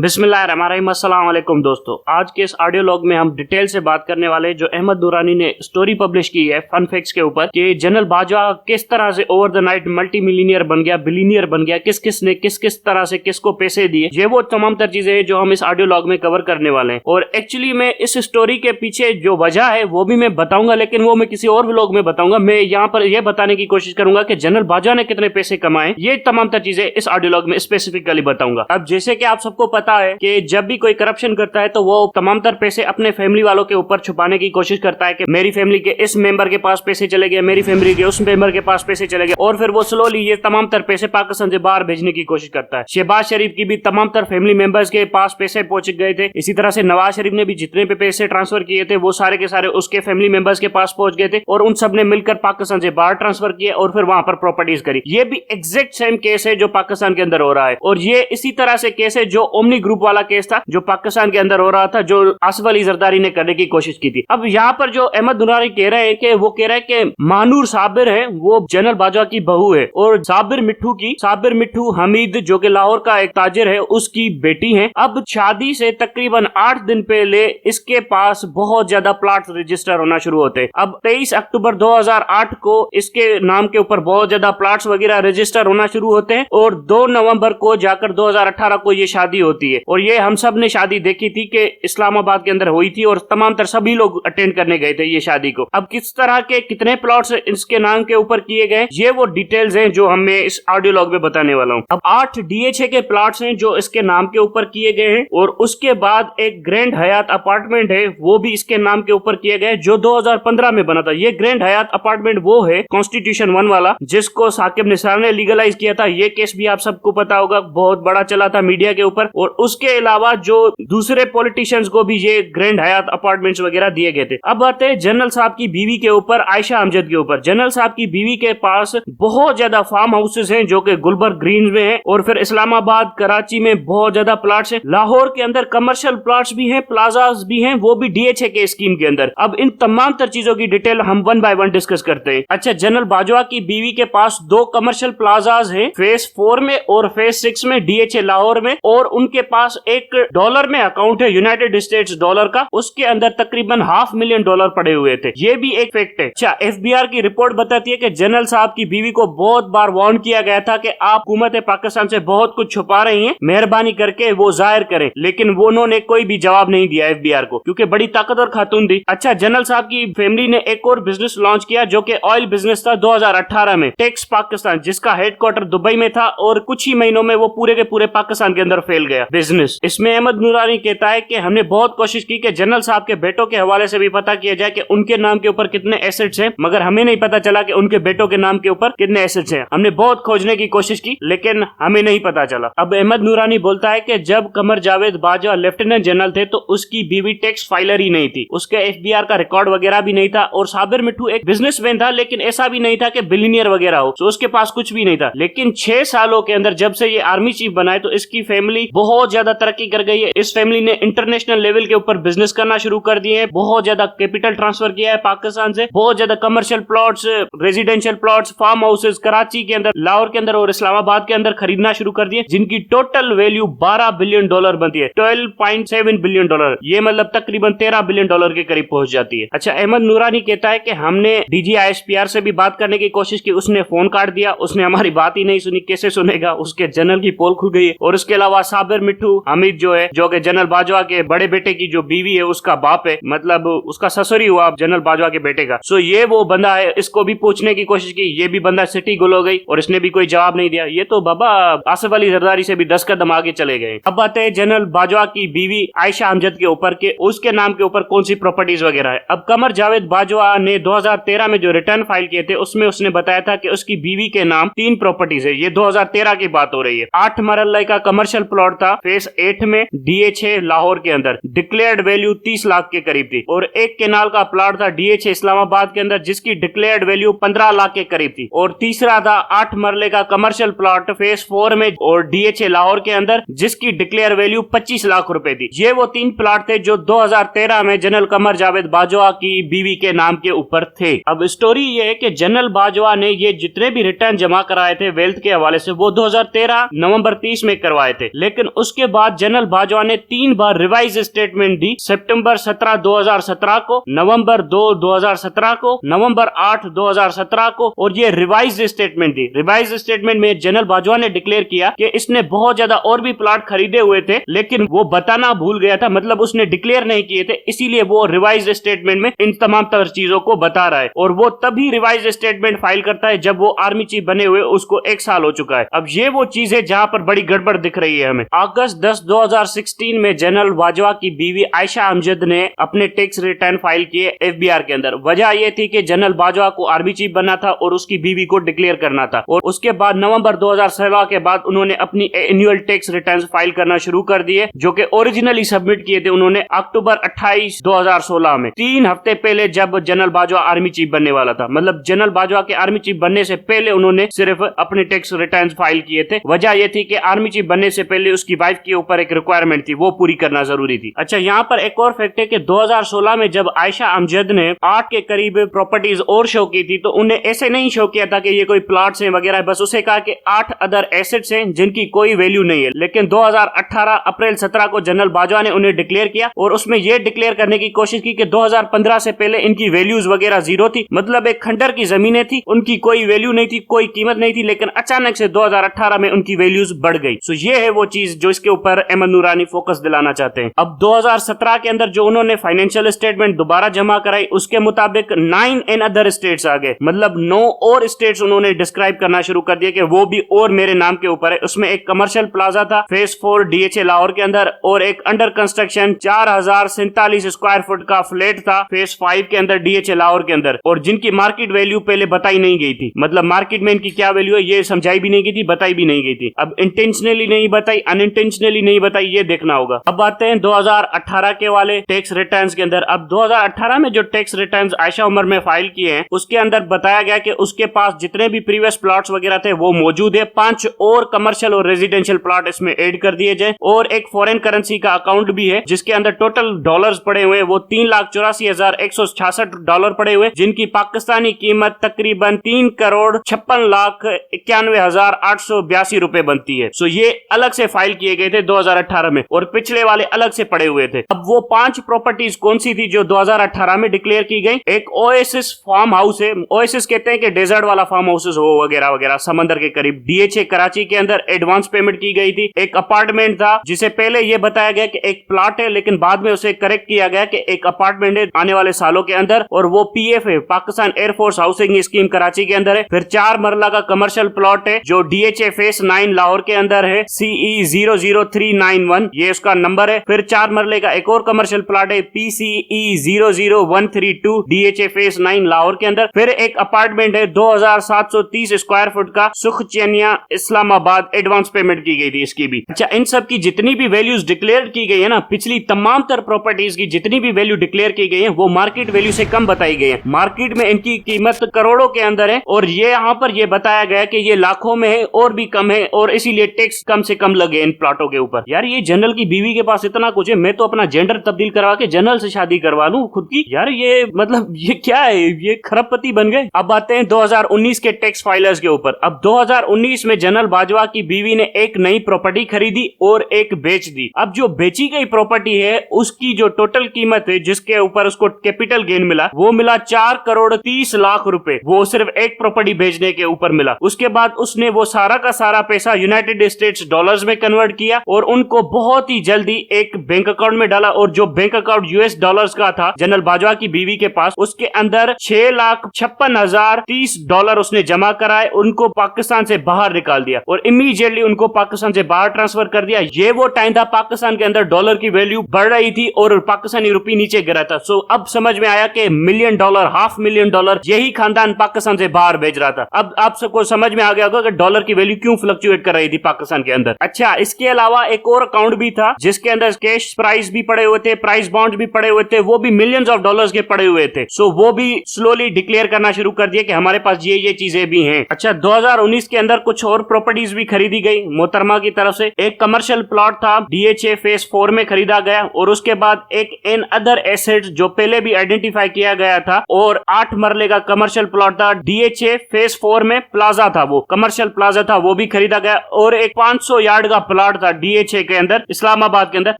बिस्मिल्लाहिर्रहमानिर्रहीम। अस्सलाम वालेकुम दोस्तों, आज के इस ऑडियो लॉग में हम डिटेल से बात करने वाले जो अहमद नूरानी ने स्टोरी पब्लिश की है फन फैक्ट्स के ऊपर कि जनरल बाजवा किस तरह से over the night multi millionaire बन गया, बिलीनियर बन गया, किस किस ने किस तरह से किसको पैसे दिए। ये वो तमाम तर चीजें हैं जो हम इस ऑडियो लॉग में कवर करने वाले हैं। और एक्चुअली मैं इस स्टोरी के पीछे जो वजह है वो भी मैं बताऊंगा, लेकिन वो मैं किसी और व्लॉग में बताऊंगा। मैं यहाँ पर यह बताने की कोशिश करूंगा कि जनरल बाजवा ने कितने पैसे कमाए, ये तमाम तर चीजें इस ऑडियो लॉग में स्पेसिफिकली बताऊंगा। अब जैसे कि आप सबको पता है कि जब भी कोई करप्शन करता है तो वो तमाम तर पैसे अपने फैमिली वालों के ऊपर छुपाने की कोशिश करता है कि मेरी फैमिली के इस मेंबर के पास पैसे चले गए, मेरी फैमिली के उस मेंबर के पास पैसे चले गए, और फिर वो स्लोली ये तमाम तर पैसे पाकिस्तान से बाहर भेजने की कोशिश करता है। शहबाज शरीफ की भी तमाम तर फैमिली मेंबर्स के पास पैसे पहुंच गए थे। इसी तरह से नवाज शरीफ ने भी जितने पे पैसे ट्रांसफर किए थे वो सारे के सारे उसके फैमिली मेंबर्स के पास पहुंच गए थे, और उन सब ने मिलकर पाकिस्तान से बाहर ट्रांसफर किए और फिर वहां पर प्रॉपर्टीज करी। ये भी एग्जैक्ट सेम केस है जो पाकिस्तान के अंदर हो रहा है, और ये इसी तरह से केस है जो ओमनी ग्रुप वाला केस था जो पाकिस्तान के अंदर हो रहा था, जो आसिफ अली जरदारी ने करने की कोशिश की थी। अब यहाँ पर जो अहमद नूरानी कह रहे हैं कि वो कह रहे हैं कि मानूर साबिर है वो जनरल बाजवा की बहू है, और साबिर मिट्ठू हमीद जो कि लाहौर का एक ताजिर है उसकी बेटी है। अब शादी से तकरीबन 8 दिन पहले इसके पास बहुत ज्यादा प्लॉट रजिस्टर होना शुरू होते हैं। अब 23 अक्टूबर 2008 को इसके नाम के ऊपर बहुत ज्यादा प्लॉट्स वगैरह रजिस्टर होना शुरू होते हैं, और 2 नवंबर को जाकर 2018 को ये शादी होती है। और ये हम सब ने शादी देखी थी कि इस्लामाबाद के अंदर हुई थी, और तमाम तर सभी लोग अटेंड करने गए थे ये शादी को। अब किस तरह के कितने प्लॉट्स इसके नाम के ऊपर किए गए, ये वो डिटेल्स हैं जो हमें इस ऑडियो लॉग में बताने वाला हूँ। अब 8 DHA के प्लॉट्स हैं जो इसके नाम के ऊपर किए गए हैं, और उसके बाद एक ग्रैंड हयात अपार्टमेंट है वो भी इसके नाम के ऊपर किया गया है जो 2015 में बना था। ये ग्रैंड हयात अपार्टमेंट वो है कॉन्स्टिट्यूशन 1 वाला जिसको साकिब निसार ने लीगलाइज किया था। ये केस भी आप सबको पता होगा, बहुत बड़ा चला था मीडिया के ऊपर। और उसके अलावा जो दूसरे पॉलिटिशियंस को भी ये ग्रैंड हयात अपार्टमेंट्स वगैरह दिए गए थे। अब आते हैं जनरल साहब की बीवी के ऊपर, आयशा अमजद के ऊपर। जनरल साहब की बीवी के पास बहुत ज्यादा फार्म हाउसेस हैं जो कि गुलबर्ग ग्रीन में हैं, और फिर इस्लामाबाद कराची में बहुत ज्यादा प्लॉट्स हैं। लाहौर के अंदर कमर्शियल प्लॉट्स भी हैं, प्लाजास भी हैं, वो भी DHA के स्कीम के अंदर। अब इन तमाम तर चीजों की डिटेल हम 1 बाय 1 डिस्कस करते हैं। अच्छा, जनरल बाजवा की बीवी के पास 2 कमर्शियल प्लाजाज हैं, फेज 4 में और फेज 6 में, DHA लाहौर में। और उनके पास एक डॉलर में अकाउंट है, यूनाइटेड स्टेट्स डॉलर का, उसके अंदर तकरीबन $500,000 पड़े हुए थे। ये भी एक फैक्ट है। अच्छा, FBR की रिपोर्ट बताती है कि जनरल साहब की बीवी को बहुत बार वार्न किया गया था कि आप हुकूमत पाकिस्तान से बहुत कुछ छुपा रही हैं, मेहरबानी करके वो जाहिर करें, लेकिन वो उन्होंने कोई भी जवाब नहीं दिया FBR को, क्योंकि बड़ी ताकतवर खातून थी। अच्छा, जनरल साहब की फैमिली ने एक और बिजनेस लॉन्च किया जो कि ऑयल बिजनेस था 2018 में, टेक्स पाकिस्तान, जिसका हेडक्वार्टर दुबई में था, और कुछ ही महीनों में वो पूरे के पूरे पाकिस्तान के अंदर फैल गया बिजनेस। इसमें अहमद नूरानी कहता है कि हमने बहुत कोशिश की कि जनरल साहब के बेटों के हवाले से भी पता किया जाए कि उनके नाम के ऊपर कितने एसेट्स हैं, मगर हमें नहीं पता चला कि उनके बेटों के नाम के ऊपर कितने एसेट्स हैं। हमने बहुत खोजने की कोशिश की लेकिन हमें नहीं पता चला। अब अहमद नूरानी बोलता है कि जब कमर जावेद बाजवा लेफ्टिनेंट जनरल थे तो उसकी बीवी टैक्स फाइलर ही नहीं थी, उसके FBR का रिकॉर्ड वगैरह भी नहीं था, और साबिर मिट्ठू एक बिजनेसमैन था, लेकिन ऐसा भी नहीं था कि बिलियनियर वगैरह हो, तो उसके पास कुछ भी नहीं था। लेकिन 6 सालों के अंदर जब से ये आर्मी चीफ बनाए तो इसकी फैमिली बहुत ज्यादा तरक्की कर गई है। इस फैमिली ने इंटरनेशनल लेवल के ऊपर बिजनेस करना शुरू कर दिए हैं, बहुत ज्यादा कैपिटल ट्रांसफर किया है पाकिस्तान से, बहुत ज्यादा commercial plots, residential plots, farm houses Karachi के अंदर, लाहौर के अंदर और इस्लामाबाद के अंदर खरीदना शुरू कर दिए, जिनकी टोटल वैल्यू $12 बिलियन बनती है, $12.7 बिलियन। ये मतलब तकरीबन $13 बिलियन के करीब पहुंच जाती है। अच्छा, अहमद नूरानी कहता है कि हमने DG ISPR से भी बात करने की कोशिश की, उसने फोन काट दिया, उसने हमारी बात ही नहीं सुनी, कैसे सुनेगा, उसके जनरल की पोल खुल गई है। और उसके अलावा साबिर मिट्ठू हमीद जो है, जो कि जनरल बाजवा के बड़े बेटे की जो बीवी है उसका बाप है, मतलब उसका ससुरी हुआ जनरल बाजवा के बेटे का। सो ये वो बंदा है, इसको भी पूछने की कोशिश की, ये भी बंदा सिटी गुल हो गई और इसने भी कोई जवाब नहीं दिया। ये तो बाबा आसिफ अली जरदारी से भी 10 कदम आगे चले गए। अब बात है जनरल बाजवा की बीवी आयशा अमजद के ऊपर के उसके नाम के ऊपर कौन सी प्रॉपर्टीज वगैरह है। अब कमर जावेद बाजवा ने 2013 में जो रिटर्न फाइल किए थे उसमें उसने बताया था कि उसकी बीवी के नाम 3 प्रॉपर्टीज है। ये 2013 की बात हो रही है। 8 मरल्ला का कमर्शियल प्लॉट था फेस 8 में, DHA लाहौर के अंदर, डिक्लेयर्ड वैल्यू 30 लाख के करीब थी। और एक केनाल का प्लॉट था DHA इस्लामाबाद के अंदर जिसकी डिक्लेयर्ड वैल्यू 15 लाख के करीब थी। और तीसरा था 8 मरले का कमर्शियल प्लॉट फेस 4 में और DHA लाहौर के अंदर जिसकी डिक्लेयर वैल्यू 25 लाख रुपए थी। ये वो 3 प्लॉट थे जो 2013 में जनरल कमर जावेद बाजवा की बीवी के नाम के ऊपर थे। अब स्टोरी ये है कि जनरल बाजवा ने ये जितने भी रिटर्न जमा कराए थे वेल्थ के हवाले से वो 2013 नवंबर 30 में करवाए थे, लेकिन उस उसके बाद जनरल बाजवा ने 3 बार रिवाइज स्टेटमेंट दी, सितंबर 17, 2017 को, नवंबर 2, 2017 को, नवंबर 8, 2017 को, और ये रिवाइज स्टेटमेंट दी। रिवाइज स्टेटमेंट में जनरल बाजवा ने डिक्लेयर किया कि इसने बहुत ज्यादा और भी प्लॉट खरीदे हुए थे, लेकिन वो बताना भूल गया था, मतलब उसने डिक्लेयर नहीं किए थे, इसीलिए वो रिवाइज स्टेटमेंट में इन तमाम तर चीजों को बता रहा है। और वो तभी रिवाइज स्टेटमेंट फाइल करता है जब वो आर्मी चीफ बने हुए उसको 1 साल हो चुका है। अब ये वो चीज है जहां पर बड़ी गड़बड़ दिख रही है हमें। अगस्त 10, 2016 में जनरल बाजवा की बीवी आयशा अमजद ने अपने टैक्स रिटर्न फाइल किए एफबीआर के अंदर। वजह यह थी कि जनरल बाजवा को आर्मी चीफ बनना था और उसकी बीवी को डिक्लेयर करना था, और उसके बाद नवंबर 2016 के बाद उन्होंने अपनी एनुअल टैक्स रिटर्न फाइल करना शुरू कर दिए, जो कि ओरिजिनली सबमिट किए थे उन्होंने अक्टूबर 28, 2016 में, 3 हफ्ते पहले जब जनरल बाजवा आर्मी चीफ बनने वाला था। मतलब जनरल बाजवा के आर्मी चीफ बनने से पहले उन्होंने सिर्फ अपने टैक्स रिटर्न फाइल किए थे। वजह यह थी कि आर्मी चीफ बनने से पहले उसकी वाइफ के ऊपर एक रिक्वायरमेंट थी, वो पूरी करना जरूरी थी। अच्छा, यहाँ पर एक और फैक्ट है कि 2016 में जब आयशा अमजद ने 8 के करीब प्रॉपर्टीज और शो की थी, तो उन्हें ऐसे नहीं शो किया था कि ये कोई प्लॉट्स हैं वगैरह, बस उसे कहा कि 8 अदर एसेट्स हैं जिनकी कोई वैल्यू नहीं है। लेकिन 2018 अप्रैल 17 को जनरल बाजवा ने उन्हें डिक्लेयर किया, और उसमें यह डिक्लेयर करने की कोशिश की कि 2015 से पहले इनकी वैल्यूज वगैरह जीरो थी, मतलब एक खंडर की जमीनें थी, उनकी कोई वैल्यू नहीं थी, कोई कीमत नहीं थी, लेकिन अचानक से 2018 में उनकी वैल्यूज बढ़ गई। सो ये है वो चीज जो इसके ऊपर अहमद नूरानी फोकस दिलाना चाहते हैं। अब 2017 के अंदर जो उन्होंने फाइनेंशियल स्टेटमेंट दोबारा जमा कराई, उसके मुताबिक 9 इन अदर स्टेट्स आ गए, मतलब 9 और स्टेट्स उन्होंने डिस्क्राइब करना शुरू कर दिया कि वो भी और मेरे नाम के ऊपर है। उसमें एक कमर्शियल प्लाजा था फेज 4 डीएचए लाहौर के अंदर, और एक अंडर कंस्ट्रक्शन 4047 स्क्वायर फुट का फ्लैट था फेज 5 के अंदर डीएचए लाहौर के अंदर, और जिनकी मार्केट वैल्यू पहले बताई नहीं गई थी, मतलब मार्केट में इनकी क्या वैल्यू है ये समझाई भी नहीं गई थी, बताई भी नहीं गई थी। अब इंटेंशनली नहीं बताई, अनइंटेंशनली नहीं बताई, ये देखना होगा। अब आते हैं 2018 के वाले टैक्स रिटर्न्स के अंदर। अब 2018 में जो टैक्स रिटर्न्स आयशा उमर में फाइल किए हैं, उसके अंदर बताया गया कि उसके पास जितने भी प्रीवियस प्लॉट्स वगैरह थे वो मौजूद है, 5 और कमर्शियल और रेजिडेंशियल प्लॉट इसमें ऐड कर दिए जाए, और एक फॉरेन करेंसी का अकाउंट भी है जिसके अंदर टोटल डॉलर्स पड़े हुए हैं वो $3,84,166 पड़े हुए, जिनकी पाकिस्तानी कीमत तकरीबन 3,56,91,882 रुपए बनती है। सो ये अलग से फाइल किए गए थे 2018 में, और पिछले वाले अलग से पड़े हुए थे। अब वो 5 प्रॉपर्टीज कौन सी थी जो 2018 में डिक्लेयर की गई? एक ओएसिस फार्म हाउस है, ओएसिस कहते हैं कि डेजर्ट वाला फार्म हाउसेस हो वगैरह वगैरह समंदर के करीब, डीएचए कराची के अंदर एडवांस पेमेंट की गई थी। एक अपार्टमेंट था जिसे पहले यह बताया गया कि एक प्लॉट है, लेकिन बाद में उसे करेक्ट किया गया कि एक अपार्टमेंट है आने वाले सालों के अंदर, और वो पीएफ है, Pakistan air force housing scheme Karachi के अंदर है। फिर 4 मरला का कमर्शियल प्लॉट है जो डीएचए फेस 9 लाहौर के अंदर है, CE 00391 ये उसका नंबर है। फिर 4 मरले का एक और कमर्शियल प्लॉट है PCE 00132 डीएचए फेस 9 लाहौर के अंदर। फिर एक अपार्टमेंट है 2730 स्क्वायर फुट का सुखचैनिया इस्लामाबाद, एडवांस पेमेंट की गई थी इसकी भी। अच्छा, इन सब की जितनी भी वैल्यूज डिक्लेयर की गई है ना, पिछली तमाम तर प्रॉपर्टीज की जितनी भी वैल्यू डिक्लेयर की गई है वो मार्केट वैल्यू से कम बताई गई है। मार्केट में इनकी कीमत करोड़ों के अंदर है, और ये यहाँ पर ये बताया गया कि ये लाखों में है और भी कम है, और इसीलिए टैक्स कम से कम लगे इन प्लॉटों के ऊपर। यार ये जनरल की बीवी के पास इतना कुछ है, मैं तो अपना जेंडर तब्दील करवा के जनरल से शादी करवा लूं खुद की। यार ये मतलब ये क्या है, ये खरबपति बन गए। अब आते हैं 2019 के टैक्स फाइलर्स के ऊपर। अब 2019 में जनरल बाजवा की बीवी ने एक नई प्रॉपर्टी खरीदी और एक बेच दी। अब जो बेची गई प्रॉपर्टी है उसकी जो टोटल कीमत है जिसके ऊपर उसको कैपिटल गेन मिला वो मिला 4,30,00,000 रुपए, वो सिर्फ एक प्रॉपर्टी बेचने के ऊपर मिला। उसके बाद उसने वो सारा का सारा पैसा यूनाइटेड स्टेट्स डॉलर्स में कन्वर्ट किया और उनको बहुत ही जल्दी एक बैंक अकाउंट में डाला, और जो बैंक अकाउंट US डॉलर्स का था जनरल बाजवा की बीवी के पास, उसके अंदर $6,56,030 उसने जमा कराए, उनको पाकिस्तान से बाहर निकाल दिया और इमीडिएटली उनको पाकिस्तान से बाहर ट्रांसफर कर दिया। ये वो टाइम था पाकिस्तान के अंदर डॉलर की वैल्यू बढ़ रही थी और पाकिस्तानी रुपये नीचे गिरा था। सो अब समझ में आया कि $1 मिलियन, $500,000 यही खानदान पाकिस्तान से बाहर भेज रहा था। अब आप सबको समझ में आ गया होगा कि डॉलर की वैल्यू क्यों फ्लक्चुएट कर रही थी पाकिस्तान के अंदर। अच्छा, इसके अलावा एक और अकाउंट भी था जिसके अंदर कैश प्राइस भी पड़े हुए थे, प्राइस बॉन्ड भी पड़े हुए थे, वो भी मिलियंस ऑफ डॉलर्स के पड़े हुए थे। सो वो भी स्लोली डिक्लेयर करना शुरू कर दिया कि हमारे पास ये चीजें भी हैं। अच्छा, 2019 के अंदर कुछ और प्रॉपर्टीज भी खरीदी गई मोहतरमा की तरफ से। एक कमर्शियल प्लॉट था DHA फेज 4 में खरीदा गया, और उसके बाद एक इन अदर एसेट्स जो पहले भी आइडेंटिफाई किया गया था, और 8 मरले का कमर्शियल प्लॉट था DHA फेज 4 में, प्लाजा था, वो कमर्शियल प्लाजा था, वो भी खरीदा गया। और एक 500 यार्ड का प्लॉट प्लॉट था DHA के अंदर, इस्लामाबाद के अंदर,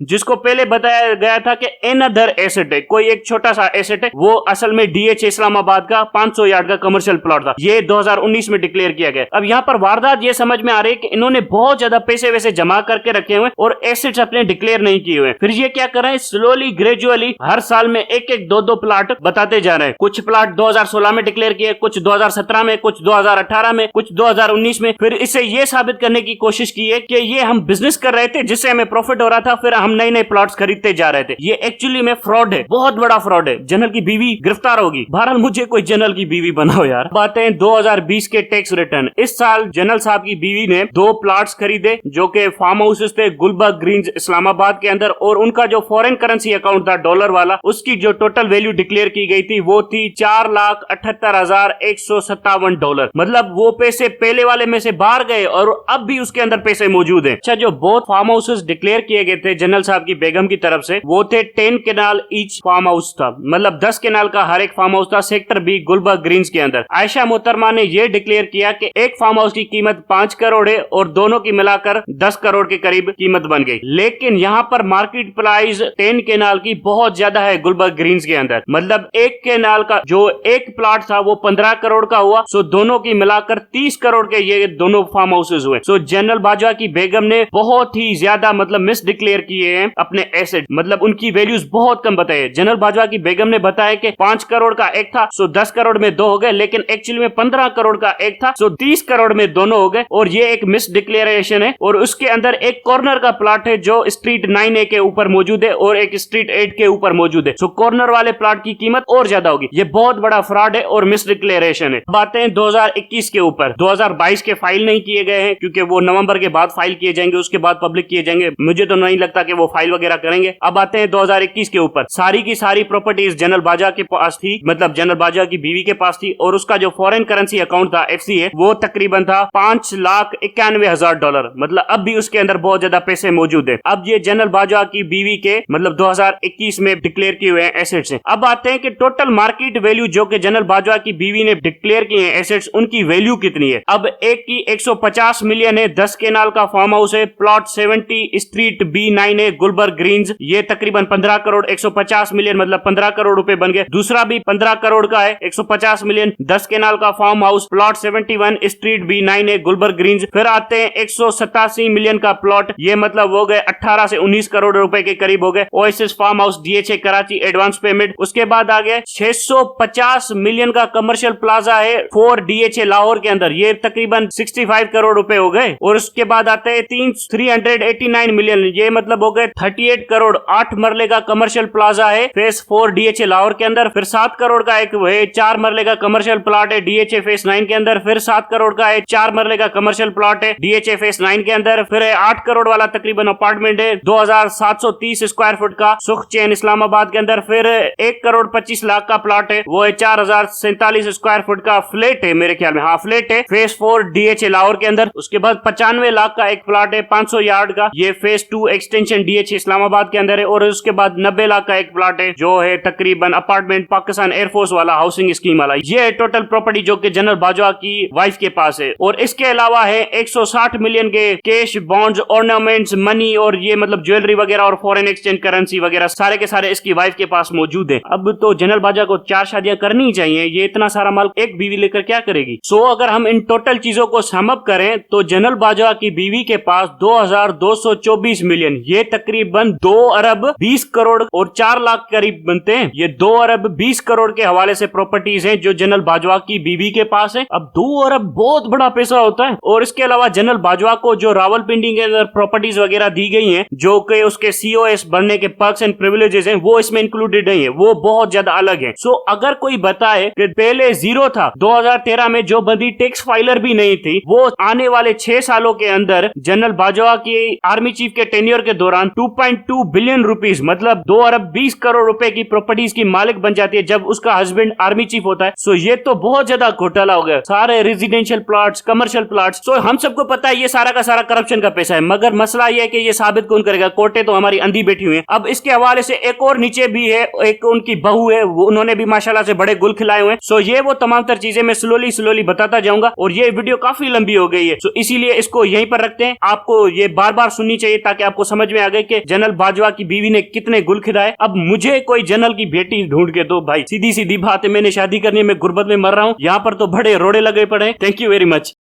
जिसको पहले बताया गया था कि अनदर एसेट है, कोई एक छोटा सा एसेट है, वो असल में DHA इस्लामाबाद का 500 यार्ड का कमर्शियल प्लॉट था। ये 2019 में डिक्लेयर किया गया। अब यहाँ पर वारदात ये समझ में आ रही है कि इन्होंने बहुत ज्यादा पैसे वैसे जमा करके रखे हुए और एसेट्स अपने डिक्लेयर नहीं किए हुए। फिर ये क्या कर रहे हैं, स्लोली ग्रेजुअली हर साल में एक एक दो दो प्लाट बताते जा रहे हैं। कुछ प्लाट 2016 में डिक्लेयर किए, कुछ 2017 में, कुछ 2018 में, कुछ 2019 में। फिर इसे ये साबित करने की कोशिश की है कि ये हम बिजनेस कर रहे थे जिससे हमें प्रॉफिट हो रहा था, फिर हम नए नए प्लॉट्स खरीदते जा रहे थे। ये एक्चुअली में फ्रॉड है, बहुत बड़ा फ्रॉड है। जनरल की बीवी गिरफ्तार होगी। बहरहाल मुझे कोई जनरल की बीवी बनाओ यार। बातें 2020 के टैक्स रिटर्न। इस साल जनरल साहब की बीवी ने 2 प्लॉट्स खरीदे जो कि फार्म हाउसेस थे गुलबर्ग ग्रीन्स इस्लामाबाद के अंदर, और उनका जो फॉरेन करेंसी अकाउंट था डॉलर वाला, उसकी जो टोटल वैल्यू डिक्लेयर की गई थी वो थी $4,78,157। मतलब वो पैसे पहले वाले में से बाहर गए और अब भी उसके अंदर पैसे मौजूद हैं। अच्छा, जो बोथ फार्म हाउसेस डिक्लेयर किए गए थे जनरल साहब की बेगम की तरफ से, वो थे 10 केनाल ईच फार्म हाउस था, मतलब 10 केनाल का हर एक फार्म हाउस था सेक्टर बी गुलबर्ग ग्रीन्स के अंदर। आयशा मोहतरमा ने यह डिक्लेयर किया कि एक फार्म हाउस की कीमत 5 करोड़ है और दोनों की मिलाकर 10 करोड़ के करीब कीमत बन गई। लेकिन यहाँ पर मार्केट प्राइस 10 केनाल की बहुत ज्यादा है गुलबर्ग ग्रीन्स के अंदर। मतलब एक केनाल का जो एक प्लॉट था वो 15 करोड़ का हुआ। सो दोनों की मिलाकर 30 करोड़ के ये दोनों फार्म हाउसेस हुए। सो जनरल बाजवा की बेगम ने बहुत ही ज्यादा मतलब मिस डिक्लेयर किए हैं अपने एसेट, मतलब उनकी वैल्यूज बहुत कम बताए। जनरल बाजवा की बेगम ने बताया कि 5 करोड़ का एक था, सो 10 करोड़ में 2 हो गए, लेकिन एक्चुअली में 15 करोड़ का एक था, सो 30 करोड़ में दोनों हो गए। और ये एक मिस डिक्लेरेशन है। और उसके अंदर एक कॉर्नर का प्लॉट है जो स्ट्रीट 9A के ऊपर मौजूद है और एक स्ट्रीट 8 के ऊपर मौजूद है। सो कॉर्नर वाले प्लॉट की कीमत और ज्यादा होगी। ये बहुत बड़ा फ्रॉड है और मिस डिक्लेरेशन है। बातें 2021 के ऊपर। 2022 के फाइल नहीं किए गए हैं क्योंकि वो नवंबर के बाद फाइल किए जाएंगे, उसके बाद पब्लिक किए जाएंगे। मुझे तो नहीं लगता कि वो फाइल वगैरह करेंगे। अब आते हैं 2021 के ऊपर। सारी की सारी प्रॉपर्टीज जनरल बाजवा के पास थी, मतलब जनरल बाजवा की बीवी के पास थी, और उसका जो फॉरेन करेंसी अकाउंट था FCA वो तकरीबन था $5,91,000। मतलब अब भी उसके अंदर बहुत ज्यादा पैसे मौजूद है। अब ये जनरल बाजवा की बीवी के मतलब 2021 में डिक्लेयर किए हुए हैं एसेट्स हैं। अब आते हैं कि टोटल मार्केट वैल्यू जो कि जनरल बाजवा की बीवी ने डिक्लेयर किए हैं एसेट्स, उनकी वैल्यू कितनी है। अब एक की 150 मिलियन है, 10 केनाल का फार्म हाउस है, plot 70 street B9A Gulberg greens, ये तकरीबन 15 करोड़ 150 मिलियन मतलब 15 करोड़ रुपए बन गए। दूसरा भी 15 करोड़ का है, 150 मिलियन, 10 केनाल का farm house, plot 71 street B9A Gulberg greens. फिर आते हैं 187 मिलियन का प्लॉट, ये मतलब हो गए 18 से 19 करोड़ रुपए के करीब हो गए। Oasis farm house DHA Karachi advance payment. उसके बाद आ गया 650 मिलियन का कमर्शियल प्लाजा है 4 DHA लाहौर के अंदर, ये तकरीबन 65 करोड़ रुपए हो गए। और उसके बाद आते हैं 389 मिलियन, ये मतलब हो गए 38 करोड़। 8 मरले का कमर्शियल प्लाजा है फेस 4 DHA लाहौर के अंदर। फिर 7 करोड़ का एक है 4 मरले का कमर्शियल प्लॉट है DHA फेस 9 के अंदर। फिर 7 करोड़ का है 4 मरले का कमर्शियल प्लॉट है DHA फेस 9 के अंदर। फिर 8 करोड़ वाला तकरीबन अपार्टमेंट है 2730 स्क्वायर फुट का सुख चैन इस्लामाबाद के अंदर। फिर 1 करोड़ 25 लाख का प्लॉट है, वो है 4047 स्क्वायर फुट का फ्लैट है, मेरे ख्याल में हाँ फ्लैट है, फेस 4 DHA लाहौर के अंदर। उसके बाद 95 लाख का एक प्लॉट है 500 यार्ड का, ये फेस 2 एक्सटेंशन DHA इस्लामाबाद के अंदर है। और उसके बाद 90 लाख का एक प्लॉट है जो है तकरीबन अपार्टमेंट पाकिस्तान एयरफोर्स वाला हाउसिंग स्कीम वाला। ये है टोटल प्रॉपर्टी जो कि जनरल बाजवा की वाइफ के पास है। और इसके अलावा है 160 मिलियन के कैश, बॉन्ड्स, ऑर्नामेंट्स, मनी और ये मतलब ज्वेलरी वगैरह और फॉरेन एक्सचेंज करेंसी वगैरह सारे के सारे इसकी वाइफ के पास मौजूद है। अब तो जनरल बाजवा को 4 शादियां करनी ही चाहिए, ये इतना सारा माल एक बीवी लेकर क्या करेगी। सो अगर हम इन टोटल चीजों को सम अप करें तो जनरल बाजवा की बीवी के पास 2224 मिलियन, ये तकरीबन 2 अरब 20 करोड़ और 4 लाख करीब बनते हैं। ये 2 अरब 20 करोड़ के हवाले से प्रॉपर्टीज हैं जो जनरल बाजवा की बीवी के पास है। अब 2 अरब बहुत बड़ा पैसा होता है। और इसके अलावा जनरल बाजवा को जो रावलपिंडी के अंदर प्रॉपर्टीज वगैरह दी गई हैं जो कि उसके COS बनने के पर्क्स एंड प्रिविलेजेस हैं वो इसमें इंक्लूडेड नहीं है, वो बहुत ज्यादा अलग है। सो अगर कोई बताए कि पहले 0 था, 2013 में जो बंदी टैक्स फाइलर भी नहीं थी, वो आने वाले 6 सालों के अंदर जनरल बाजवा की आर्मी चीफ के टेन्योर के दौरान 2.2 बिलियन रुपीस मतलब 2 अरब 20 करोड़ रुपए की प्रॉपर्टीज की मालिक बन जाती है जब उसका हस्बैंड आर्मी चीफ होता है। सो ये तो बहुत ज्यादा घोटाला हो गया, सारे रेजिडेंशियल प्लॉट्स, कमर्शियल प्लॉट्स। सो हम सबको पता है ये सारा का सारा करप्शन का पैसा है, मगर मसला ये है कि ये साबित कौन करेगा, कोर्टें तो हमारी अंधी बैठी हुई है। अब इसके हवाले से एक और नीचे भी है, एक उनकी बहू है, उन्होंने भी माशाल्लाह से बड़े गुल खिलाए हुए हैं। सो ये वो तमाम तर चीजें मैं स्लोली बताता जाऊंगा और ये वीडियो काफी लंबी हो गई है, सो इसीलिए इसको यहीं पर रखते हैं। आपको आपको ये बार बार सुननी चाहिए ताकि आपको समझ में आ गए कि जनरल बाजवा की बीवी ने कितने गुल खिलाए। अब मुझे कोई जनरल की बेटी ढूंढ के दो भाई, सीधी सीधी बात है, मैंने शादी करनी है, मैं गुर्बत में मर रहा हूँ, यहाँ पर तो बड़े रोड़े लगे पड़े। Thank you very much.